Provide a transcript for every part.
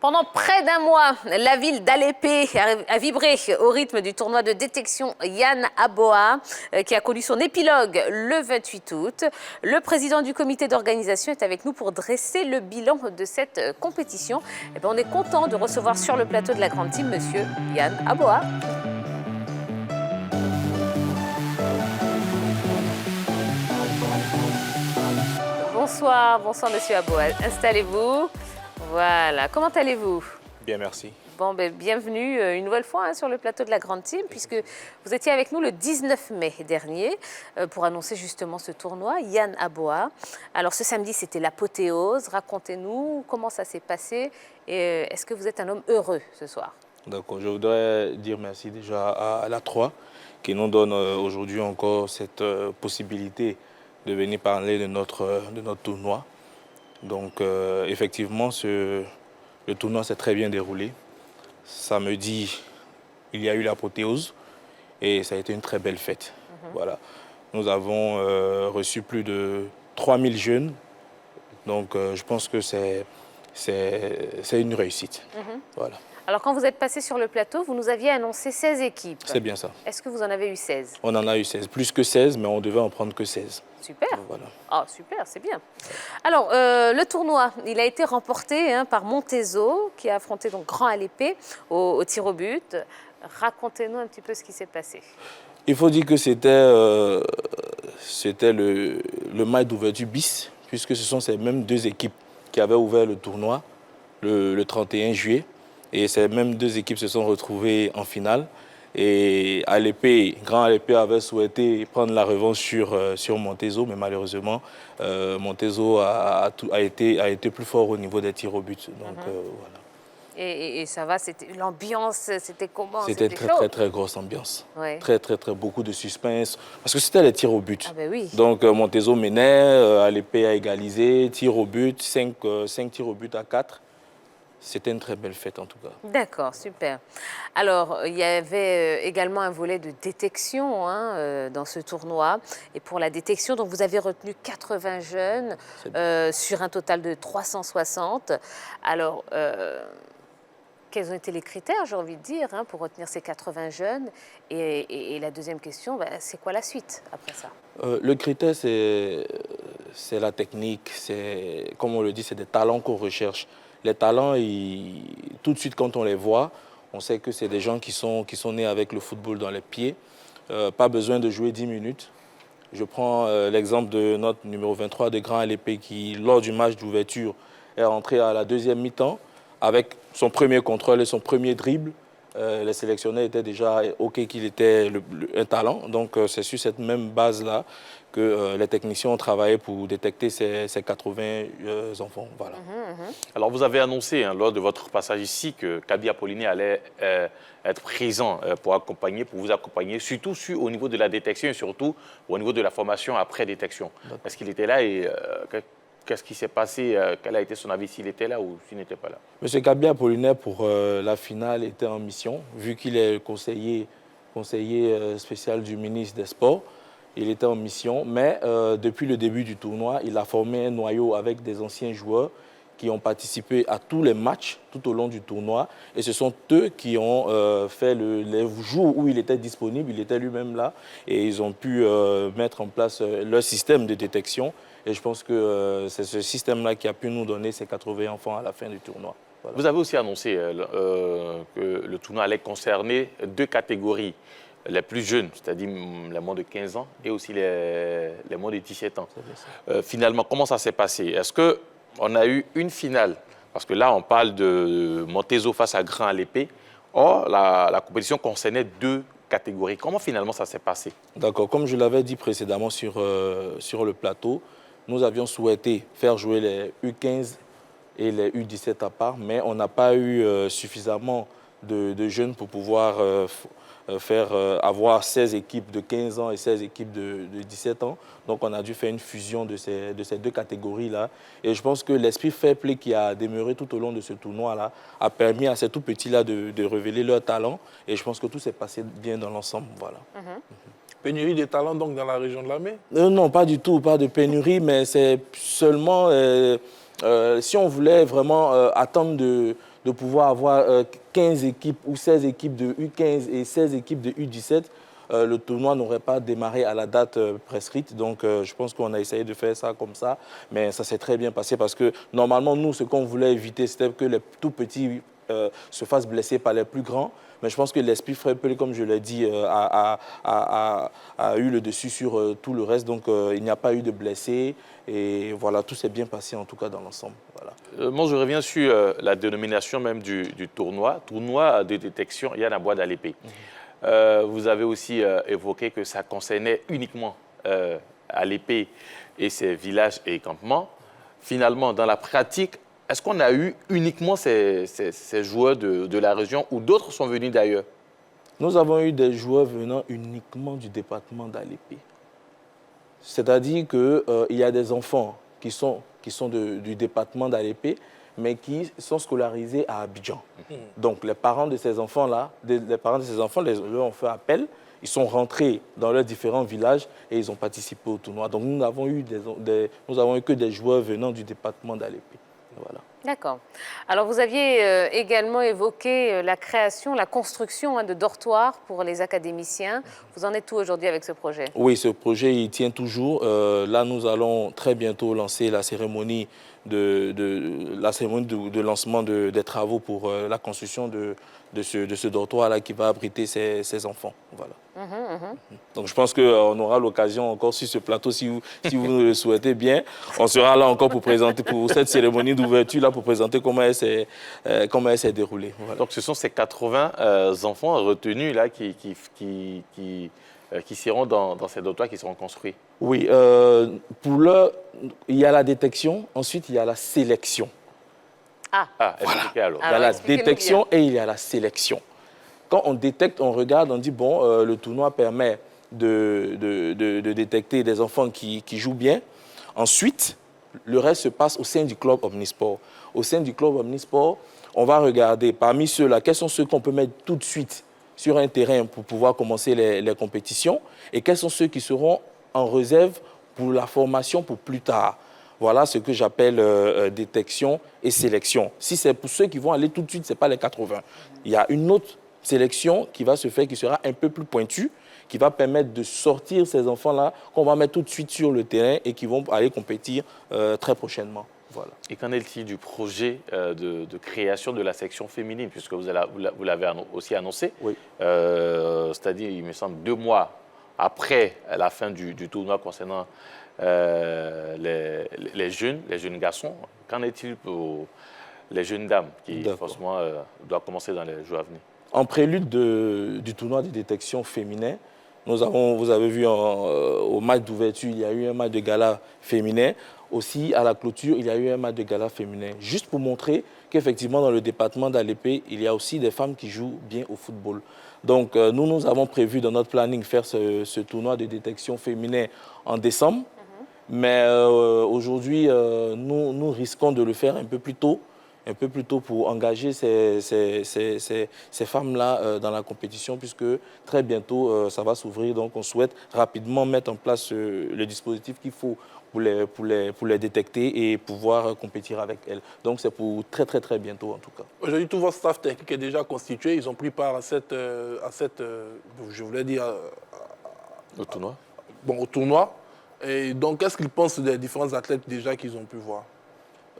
Pendant près d'un mois, la ville d'Alépé a vibré au rythme du tournoi de détection Yann Aboa, qui a connu son épilogue le 28 août. Le président du comité d'organisation est avec nous pour dresser le bilan de cette compétition. Et bien, on est content de recevoir sur le plateau de la grande team monsieur Yann Aboa. Bonsoir, bonsoir monsieur Aboa. Installez-vous. Voilà, comment allez-vous? Bien, merci. Bon, ben, bienvenue une nouvelle fois sur le plateau de la Grande Team, puisque vous étiez avec nous le 19 mai dernier pour annoncer justement ce tournoi, Yann Aboa. Alors ce samedi, c'était l'apothéose. Racontez-nous comment ça s'est passé et est-ce que vous êtes un homme heureux ce soir? D'accord, je voudrais dire merci déjà à la 3 qui nous donne aujourd'hui encore cette possibilité de venir parler de notre tournoi. Donc effectivement, le tournoi s'est très bien déroulé. Samedi, il y a eu l'apothéose et ça a été une très belle fête. Voilà. Nous avons reçu plus de 3000 jeunes. Donc je pense que c'est une réussite. Voilà. Alors quand vous êtes passé sur le plateau, vous nous aviez annoncé 16 équipes. C'est bien ça. Est-ce que vous en avez eu 16? On en a eu 16, plus que 16, mais on devait en prendre que 16. Super. Voilà. Ah, super, c'est bien. Alors, le tournoi, il a été remporté par Montezo, qui a affronté donc Grand Alépé au tir au but. Racontez-nous un petit peu ce qui s'est passé. Il faut dire que c'était le match d'ouverture bis, puisque ce sont ces mêmes deux équipes qui avaient ouvert le tournoi le 31 juillet. Et ces mêmes deux équipes se sont retrouvées en finale. Et Grand Alépé avait souhaité prendre la revanche sur Montezo, mais malheureusement, Montezo a été plus fort au niveau des tirs au but. Donc, voilà. Et ça va, l'ambiance, c'était comment? C'était très grosse ambiance. Ouais. Très beaucoup de suspense. Parce que c'était les tirs au but. Ah ben oui. Donc Montezo menait, Alépé a égalisé, tir au but, 5 tirs au but à 4. C'était une très belle fête en tout cas. D'accord, super. Alors, il y avait également un volet de détection dans ce tournoi. Et pour la détection, donc, vous avez retenu 80 jeunes sur un total de 360. Alors, quels ont été les critères, j'ai envie de dire, pour retenir ces 80 jeunes? Et la deuxième question, c'est quoi la suite après ça? Le critère, c'est la technique. Comme on le dit, c'est des talents qu'on recherche. Les talents, tout de suite, quand on les voit, on sait que c'est des gens qui sont nés avec le football dans les pieds. Pas besoin de jouer 10 minutes. Je prends l'exemple de notre numéro 23 de Grand Alépé qui, lors du match d'ouverture, est rentré à la deuxième mi-temps avec son premier contrôle et son premier dribble. Les sélectionneurs étaient déjà OK qu'il était un talent. Donc, c'est sur cette même base-là que les techniciens ont travaillé pour détecter ces 80 enfants. Voilà. Alors, vous avez annoncé lors de votre passage ici que Kaby Apollinaire allait être présent pour vous accompagner, surtout au niveau de la détection et surtout au niveau de la formation après détection. Est-ce qu'il était là et qu'est-ce qui s'est passé? Quel a été son avis s'il était là ou s'il n'était pas là? Monsieur Kaby Apollinaire, pour la finale, était en mission, vu qu'il est conseiller spécial du ministre des Sports. Il était en mission, mais depuis le début du tournoi, il a formé un noyau avec des anciens joueurs qui ont participé à tous les matchs tout au long du tournoi. Et ce sont eux qui ont fait les jours où il était disponible, il était lui-même là, et ils ont pu mettre en place leur système de détection. Et je pense que c'est ce système-là qui a pu nous donner ces 80 enfants à la fin du tournoi. Voilà. Vous avez aussi annoncé que le tournoi allait concerner deux catégories. Les plus jeunes, c'est-à-dire les moins de 15 ans, et aussi les moins de 17 ans. Finalement, comment ça s'est passé? Est-ce qu'on a eu une finale? Parce que là, on parle de Montezo face à Grand Alépé. Or, la compétition concernait deux catégories. Comment finalement ça s'est passé? D'accord. Comme je l'avais dit précédemment sur le plateau, nous avions souhaité faire jouer les U15 et les U17 à part, mais on n'a pas eu suffisamment de jeunes pour pouvoir avoir 16 équipes de 15 ans et 16 équipes de 17 ans. Donc, on a dû faire une fusion de ces deux catégories-là. Et je pense que l'esprit fair play qui a demeuré tout au long de ce tournoi-là a permis à ces tout petits-là de révéler leur talent. Et je pense que tout s'est passé bien dans l'ensemble. Voilà. Pénurie de talents donc dans la région de Lamé? Non, pas du tout, pas de pénurie, mais c'est seulement si on voulait vraiment attendre de pouvoir avoir 15 équipes ou 16 équipes de U15 et 16 équipes de U17, le tournoi n'aurait pas démarré à la date prescrite. Donc, je pense qu'on a essayé de faire ça comme ça. Mais ça s'est très bien passé parce que normalement, nous, ce qu'on voulait éviter, c'était que les tout petits se fassent blesser par les plus grands. Mais je pense que l'esprit fair play, comme je l'ai dit, a eu le dessus sur tout le reste. Donc, il n'y a pas eu de blessés. Et voilà, tout s'est bien passé, en tout cas, dans l'ensemble. Voilà. Moi, je reviens sur la dénomination même du tournoi. Tournoi de détection Yann Abouad Alépé. Vous avez aussi évoqué que ça concernait uniquement Alépé et ses villages et campements. Finalement, dans la pratique, est-ce qu'on a eu uniquement ces joueurs de la région ou d'autres sont venus d'ailleurs? Nous avons eu des joueurs venant uniquement du département d'Alépé. C'est-à-dire qu'il y a des enfants qui sont du département d'Alépé, mais qui sont scolarisés à Abidjan. Donc, les parents de ces enfants-là, leur ont fait appel. Ils sont rentrés dans leurs différents villages et ils ont participé au tournoi. Donc, nous n'avons eu que des joueurs venant du département d'Alépé. Voilà. D'accord. Alors, vous aviez également évoqué la création, la construction de dortoirs pour les académiciens. Vous en êtes où aujourd'hui avec ce projet? Oui, ce projet, il tient toujours. Là, nous allons très bientôt lancer la cérémonie de lancement des travaux pour la construction de ce dortoir-là qui va abriter ces enfants. Voilà. Donc je pense qu'on aura l'occasion encore sur ce plateau, si vous le souhaitez bien, on sera là encore pour présenter, pour cette cérémonie d'ouverture, là, pour présenter comment elle s'est déroulée. Voilà. Donc ce sont ces 80 enfants retenus là qui seront dans ces dortoirs qui seront construits. Oui, pour l'heure, il y a la détection, ensuite il y a la sélection. Expliquez alors. Il y a la détection et il y a la sélection. Quand on détecte, on regarde, on dit, bon, le tournoi permet de détecter des enfants qui jouent bien. Ensuite, le reste se passe au sein du club Omnisport. Au sein du club Omnisport, on va regarder parmi ceux-là, quels sont ceux qu'on peut mettre tout de suite sur un terrain pour pouvoir commencer les compétitions et quels sont ceux qui seront en réserve pour la formation pour plus tard. Voilà ce que j'appelle détection et sélection. Si c'est pour ceux qui vont aller tout de suite, ce n'est pas les 80. Il y a une autre sélection qui va se faire, qui sera un peu plus pointue, qui va permettre de sortir ces enfants-là, qu'on va mettre tout de suite sur le terrain et qui vont aller compétir très prochainement. Voilà. Et qu'en est-il du projet de création de la section féminine, puisque vous l'avez aussi annoncé, oui. C'est-à-dire, il me semble, 2 mois après la fin du tournoi concernant les jeunes garçons. Qu'en est-il pour les jeunes dames qui, forcément, doivent commencer dans les jours à venir? En prélude du tournoi de détection féminin, vous avez vu au match d'ouverture, il y a eu un match de gala féminin. Aussi, à la clôture, il y a eu un match de gala féminin. Juste pour montrer qu'effectivement, dans le département d'Alépé, il y a aussi des femmes qui jouent bien au football. Donc, nous avons prévu dans notre planning faire ce tournoi de détection féminin en décembre. Mais aujourd'hui, nous risquons de le faire un peu plus tôt pour engager ces femmes-là dans la compétition, puisque très bientôt, ça va s'ouvrir. Donc, on souhaite rapidement mettre en place le dispositif qu'il faut pour les détecter et pouvoir compétir avec elles. Donc, c'est pour très, très, très bientôt, en tout cas. Aujourd'hui, tout votre staff technique est déjà constitué. Ils ont pris part à cette je voulais dire... Au tournoi. Au tournoi. Et donc, qu'est-ce qu'ils pensent des différents athlètes déjà qu'ils ont pu voir?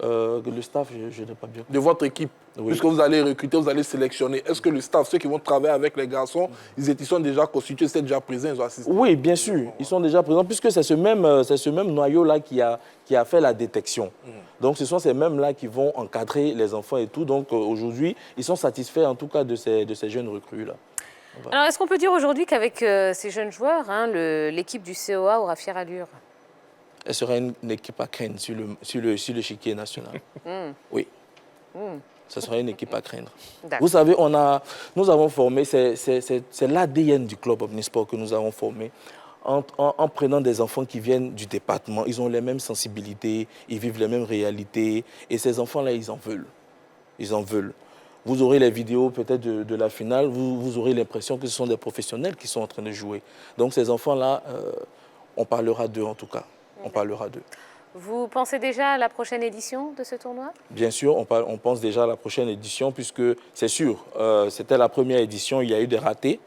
Le staff, je n'ai pas bien compris. De votre équipe, oui. Puisque vous allez recruter, vous allez sélectionner. Est-ce que le staff, ceux qui vont travailler avec les garçons, ils sont déjà constitués, c'est déjà présents, ils ont assisté? Oui, bien sûr, ils sont déjà présents, puisque c'est ce même noyau-là qui a fait la détection. Donc, ce sont ces mêmes-là qui vont encadrer les enfants et tout. Donc, aujourd'hui, ils sont satisfaits, en tout cas, de ces jeunes recrues-là. Voilà. Alors, est-ce qu'on peut dire aujourd'hui qu'avec ces jeunes joueurs, l'équipe du COA aura fière allure? Elle sera une équipe à craindre sur l'échiquier national. Oui. Ce sera une équipe à craindre. Vous savez, nous avons formé, c'est l'ADN du club Omnisport que nous avons formé en prenant des enfants qui viennent du département. Ils ont les mêmes sensibilités, ils vivent les mêmes réalités. Et ces enfants-là, ils en veulent. Ils en veulent. Vous aurez les vidéos peut-être de la finale, vous aurez l'impression que ce sont des professionnels qui sont en train de jouer. Donc ces enfants-là, on parlera d'eux en tout cas. On parlera d'eux. Vous pensez déjà à la prochaine édition de ce tournoi? Bien sûr, on pense déjà à la prochaine édition puisque c'est sûr, c'était la première édition, il y a eu des ratés,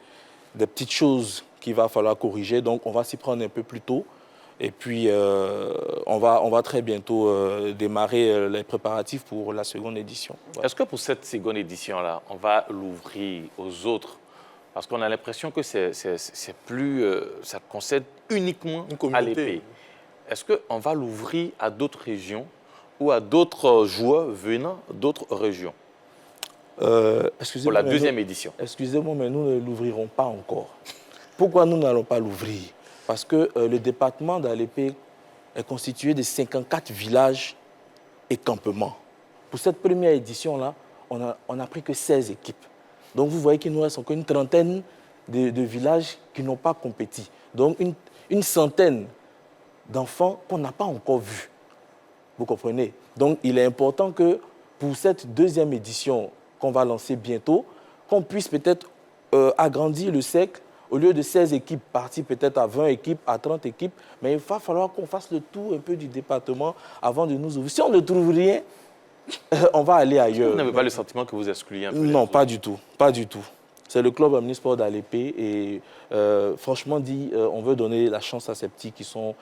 des petites choses qu'il va falloir corriger. Donc, on va s'y prendre un peu plus tôt. Et puis, on va très bientôt démarrer les préparatifs pour la seconde édition. Voilà. Est-ce que pour cette seconde édition-là, on va l'ouvrir aux autres? Parce qu'on a l'impression que c'est plus, ça concerne uniquement à l'épée. Est-ce qu'on va l'ouvrir à d'autres régions ou à d'autres joueurs venant d'autres régions pour la deuxième édition? Excusez-moi, mais nous ne l'ouvrirons pas encore. Pourquoi nous n'allons pas l'ouvrir? Parce que le département d'Alépé est constitué de 54 villages et campements. Pour cette première édition-là, on n'a pris que 16 équipes. Donc vous voyez qu'il nous reste encore une trentaine de villages qui n'ont pas compéti. Donc une centaine d'enfants qu'on n'a pas encore vus. Vous comprenez? Donc il est important que pour cette deuxième édition qu'on va lancer bientôt, qu'on puisse peut-être agrandir le cercle. Au lieu de 16 équipes, partir peut-être à 20 équipes, à 30 équipes, mais il va falloir qu'on fasse le tour un peu du département avant de nous ouvrir. Si on ne trouve rien, on va aller ailleurs. Vous n'avez pas le sentiment que vous excluez un peu? Non, pas du tout, pas du tout. C'est le club omnisport d'Alépé et franchement dit, on veut donner la chance à ces petits qui sont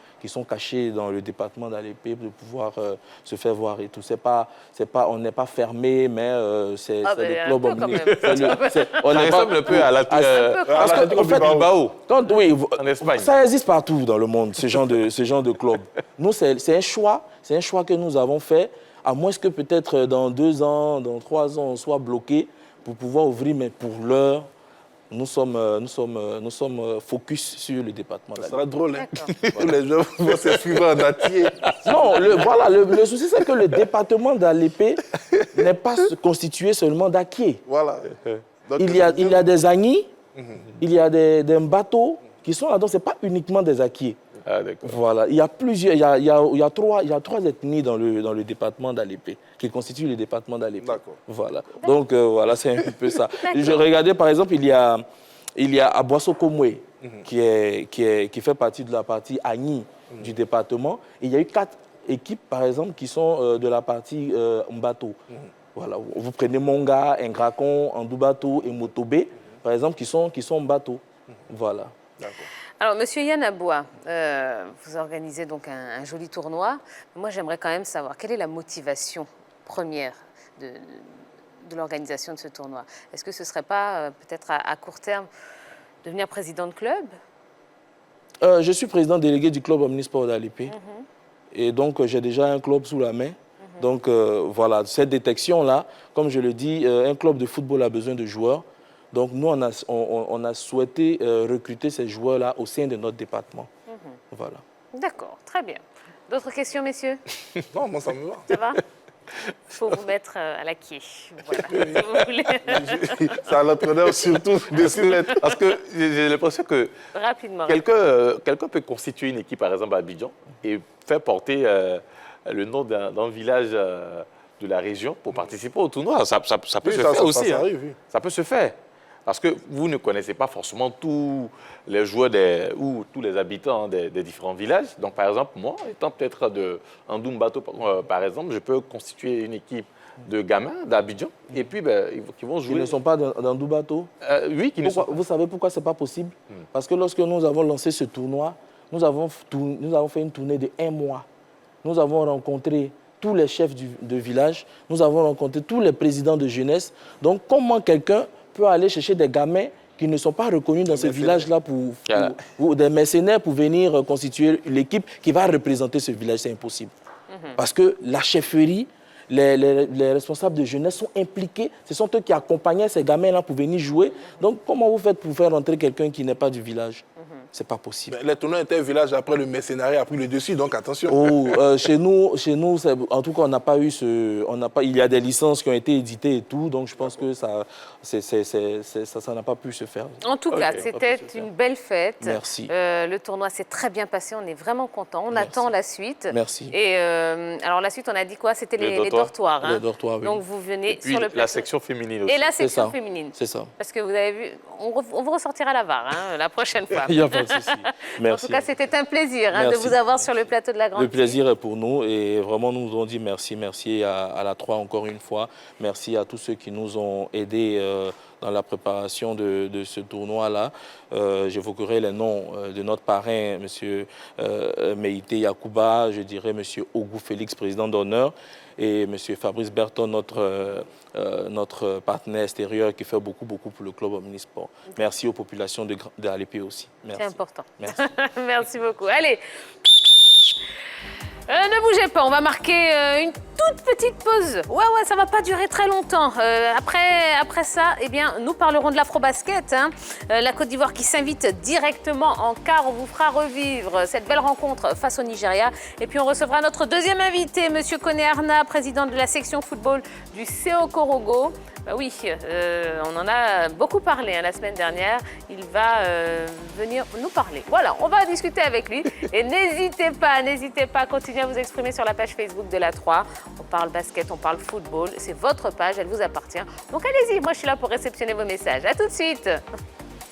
cachés dans le département d'Alépé de pouvoir se faire voir et tout. On n'est pas fermé, mais c'est le club omnisport. On ressemble un peu à la parce qu'en fait, Bilbao, oui, en Espagne. Ça existe partout dans le monde, ce genre de club. Nous, c'est un choix que nous avons fait, à moins que peut-être dans 2 ans, dans 3 ans, on soit bloqué pour pouvoir ouvrir, mais pour l'heure, nous sommes focus sur le département. Ça sera drôle, hein? Tous les gens vont s'inscrire en entier. Non, le souci, c'est que le département d'Alépé n'est pas constitué seulement d'Akié. Voilà. Donc, Il y a des Agnis, il y a des bateaux qui sont là, donc ce n'est pas uniquement des Akiés. Ah, d'accord. Voilà, il y a plusieurs, il y a 3 ethnies dans le département d'Alépé, qui constituent le département d'Alépé. D'accord. Voilà, donc voilà, c'est un peu ça. Je regardais par exemple, il y a à Boisseau-Komoué, qui fait partie de la partie Agni du département. Et il y a eu 4 équipes par exemple qui sont de la partie Mbato. Voilà, vous prenez Monga, Ngrakon, Andoubato et Motobé, par exemple, qui sont Mbato. Voilà. D'accord. Alors, Monsieur Yann Aboua, vous organisez donc un joli tournoi. Moi, j'aimerais quand même savoir quelle est la motivation première de l'organisation de ce tournoi. Est-ce que ce ne serait pas, peut-être à court terme, devenir président de club? Je suis président délégué du club omnisport d'Alépé. Et donc, j'ai déjà un club sous la main. Donc, voilà, cette détection-là, comme je le dis, un club de football a besoin de joueurs. Donc, nous, on a souhaité recruter ces joueurs-là au sein de notre département. Voilà. D'accord, très bien. D'autres questions, messieurs? Non, moi, ça me va. Ça va? Il faut vous mettre à la quai. Voilà, si vous voulez. C'est à l'entraîneur surtout de se mettre. Parce que j'ai l'impression que Rapidement. quelqu'un peut constituer une équipe, par exemple, à Abidjan, et faire porter le nom d'un village de la région pour participer au tournoi. Ça peut se faire aussi. Ça arrive, oui. Ça peut se faire. Parce que vous ne connaissez pas forcément tous les joueurs ou tous les habitants des différents villages. Donc, par exemple, moi, étant peut-être de Ndumbato, par exemple, je peux constituer une équipe de gamins d'Abidjan et puis qui vont jouer. Ils ne sont pas dans Ndoubato? Oui, qui ne sont pas. Vous savez pourquoi ce n'est pas possible? Parce que lorsque nous avons lancé ce tournoi, nous avons fait une tournée de 1 mois. Nous avons rencontré tous les chefs de village, nous avons rencontré tous les présidents de jeunesse. Donc, comment quelqu'un peut aller chercher des gamins qui ne sont pas reconnus dans ce village-là pour des mercenaires pour venir constituer l'équipe qui va représenter ce village? C'est impossible. Parce que la chefferie, les responsables de jeunesse sont impliqués. Ce sont eux qui accompagnaient ces gamins-là pour venir jouer. Donc, comment vous faites pour faire rentrer quelqu'un qui n'est pas du village? C'est pas possible. Mais les tournois intervillages, après le mercenariat a pris le dessus, donc attention. Chez nous, en tout cas, on n'a pas eu il y a des licences qui ont été éditées et tout, donc je pense que ça n'a pas pu se faire. En tout cas, c'était une belle fête. Merci. Le tournoi s'est très bien passé, on est vraiment contents. On attend la suite. Merci. Et alors la suite, on a dit quoi? C'était les dortoirs. Hein. Les dortoirs, oui. Donc vous venez Puis sur le plateau. la section féminine aussi. Et la section féminine. C'est ça. Parce que vous avez vu, on vous ressortira la VAR la prochaine fois. Il n'y a pas Pas de souci. En Merci. tout cas, c'était un plaisir de Merci. vous avoir sur le plateau de la Grande Le Prix. plaisir est pour nous et vraiment nous avons dit merci. Merci à la 3 encore une fois. Merci à tous ceux qui nous ont aidés dans la préparation de ce tournoi-là. J'évoquerai les noms de notre parrain, M. Meïté Yacouba, je dirais M. Ogou Félix, président d'honneur, et M. Fabrice Berton, notre partenaire extérieur qui fait beaucoup pour le club omnisport. Merci aux populations de l'ALP aussi. Merci. C'est important. Merci. Merci beaucoup. Allez, ne bougez pas, on va marquer une toute petite pause. Ouais, ça va pas durer très longtemps. Après ça, eh bien, nous parlerons de l'Afrobasket. La Côte d'Ivoire qui s'invite directement en quart. On vous fera revivre cette belle rencontre face au Nigeria. Et puis on recevra notre deuxième invité, Monsieur Koné Arna, président de la section football du CO Korogo. Bah oui, on en a beaucoup parlé la semaine dernière. Il va venir nous parler. Voilà, on va discuter avec lui. Et n'hésitez pas à continuer à vous exprimer sur la page Facebook de la 3. On parle basket, on parle football. C'est votre page, elle vous appartient. Donc allez-y, moi je suis là pour réceptionner vos messages. À tout de suite.